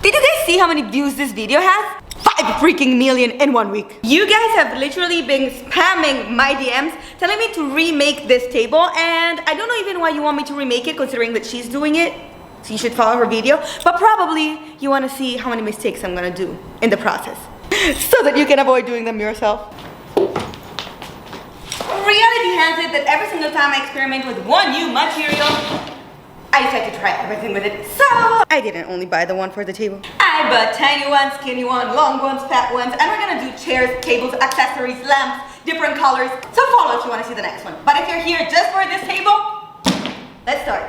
Did you guys see how many views this video has? 5 freaking million in 1 week. You guys have literally been spamming my DMs telling me to remake this table, and I don't know even why you want me to remake it considering that she's doing it. So you should follow her video, but probably you want to see how many mistakes I'm gonna do in the process so that you can avoid doing them yourself. Reality has it that every single time I experiment with one new material, I decide to try everything with it. So I didn't only buy the one for the table. I bought tiny ones, skinny ones, long ones, fat ones, and we're gonna do chairs, tables, accessories, lamps, different colors. So follow if you want to see the next one. But if you're here just for this table, let's start.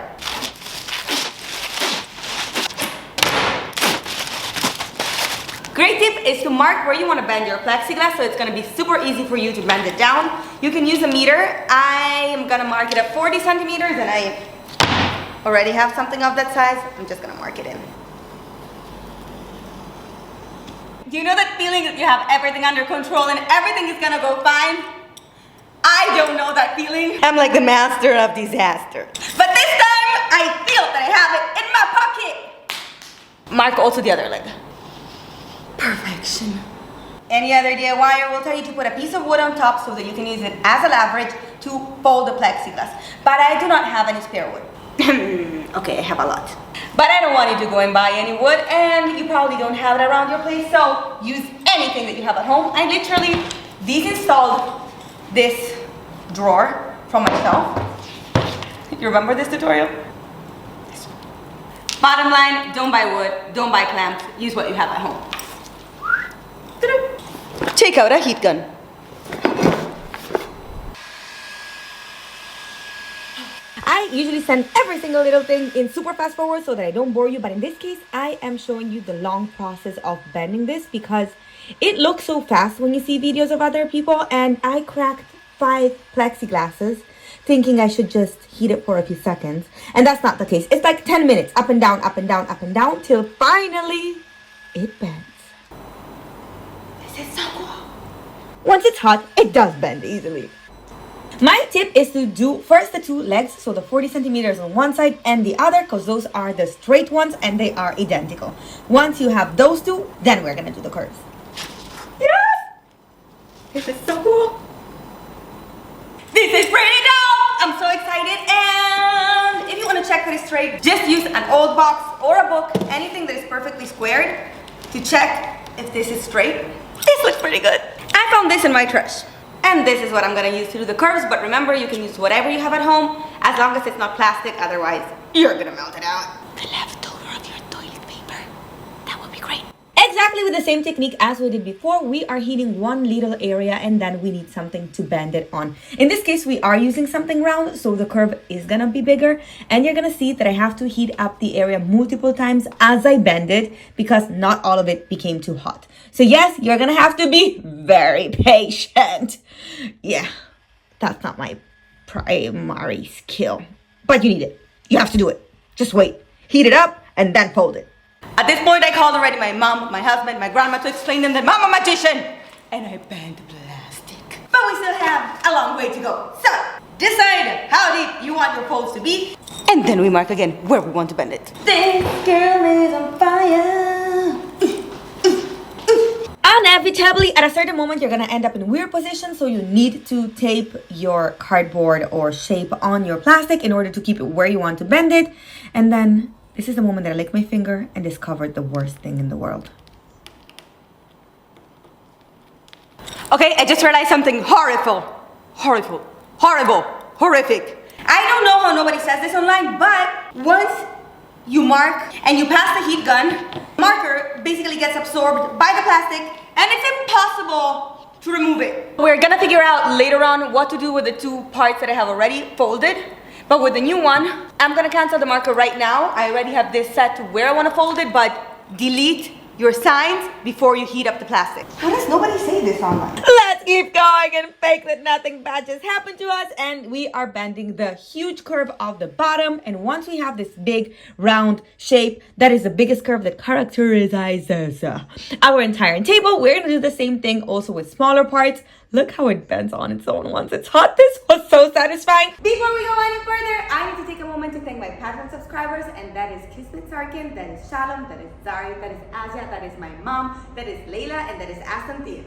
Great tip is to mark where you want to bend your plexiglass, so it's going to be super easy for you to bend it down. You can use a meter. I am going to mark it at 40 centimeters, and I already have something of that size. I'm just going to mark it in. Do you know that feeling that you have everything under control and everything is going to go fine? I don't know that feeling. I'm like the master of disaster. But this time, I feel that I have it in my pocket. Mark also the other leg. Perfection. Any other DIYer will tell you to put a piece of wood on top so that you can use it as a leverage to fold the plexiglass. But I do not have any spare wood. Okay, I have a lot. But I don't want you to go and buy any wood, and you probably don't have it around your place, so use anything that you have at home. I literally de-installed this drawer from my shelf. You remember this tutorial? Bottom line, don't buy wood, don't buy clamps, use what you have at home. Take out a heat gun. I usually send every single little thing in super fast forward so that I don't bore you, but in this case, I am showing you the long process of bending this because it looks so fast when you see videos of other people, and I cracked 5 plexiglasses thinking I should just heat it for a few seconds, and that's not the case. It's like 10 minutes, up and down, up and down, up and down, till finally it bends. This is so cool. Once it's hot, it does bend easily. My tip is to do first the 2 legs, so the 40 centimeters on one side and the other, because those are the straight ones and they are identical. Once you have those 2, then we're gonna do the curves. Yes! This is so cool. This is pretty dope! I'm so excited, and if you want to check that it's straight, just use an old box or a book, anything that is perfectly squared, to check if this is straight. This looks pretty good. I found this in my trash. And this is what I'm gonna use to do the curves, but remember, you can use whatever you have at home, as long as it's not plastic, otherwise you're gonna melt it out. The leftover of your toilet paper. That would be great. Exactly with the same technique as we did before, we are heating one little area and then we need something to bend it on. In this case, we are using something round, so the curve is gonna be bigger, and you're gonna see that I have to heat up the area multiple times as I bend it because not all of it became too hot. So yes, you're gonna have to be very patient. Yeah, that's not my primary skill, but you need it. You have to do it. Just wait, heat it up, and then fold it. At this point, I called already my mom, my husband, my grandma to explain them that I'm a magician, and I bend plastic. But we still have a long way to go. So, decide how deep you want your folds to be, and then we mark again where we want to bend it. This girl is on fire. Inevitably, at a certain moment, you're gonna end up in weird positions, so you need to tape your cardboard or shape on your plastic in order to keep it where you want to bend it. And then, this is the moment that I licked my finger and discovered the worst thing in the world. Okay, I just realized something horrible, horrific. I don't know how nobody says this online, but once you mark and you pass the heat gun, marker basically gets absorbed by the plastic and it's impossible to remove it. We're gonna figure out later on what to do with the 2 parts that I have already folded, but with the new one, I'm gonna cancel the marker right now. I already have this set to where I wanna fold it, but delete your signs before you heat up the plastic. How does nobody say this online? Let's let's keep going and fake that nothing bad just happened to us. And we are bending the huge curve of the bottom. And once we have this big round shape, that is the biggest curve that characterizes our entire table, we're going to do the same thing also with smaller parts. Look how it bends on its own once it's hot. This was so satisfying. Before we go any further, I need to take a moment to thank my Patreon subscribers, and that is Kismet Sarkin, that is Shalom, that is Zari, that is Asia, that is my mom, that is Layla, and that is Asantia.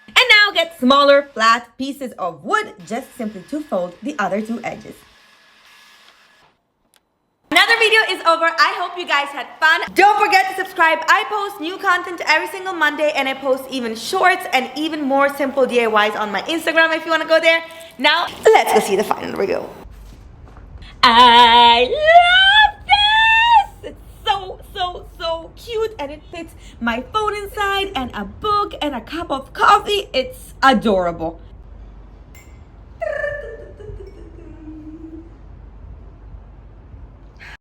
And now get smaller, flat pieces of wood, just simply to fold the other two edges. Another video is over. I hope you guys had fun. Don't forget to subscribe. I post new content every single Monday, and I post even shorts and even more simple DIYs on my Instagram if you want to go there. Now, let's go see the final review. I love this! It's so cute, and it fits my phone inside and a book and a cup of coffee. It's adorable.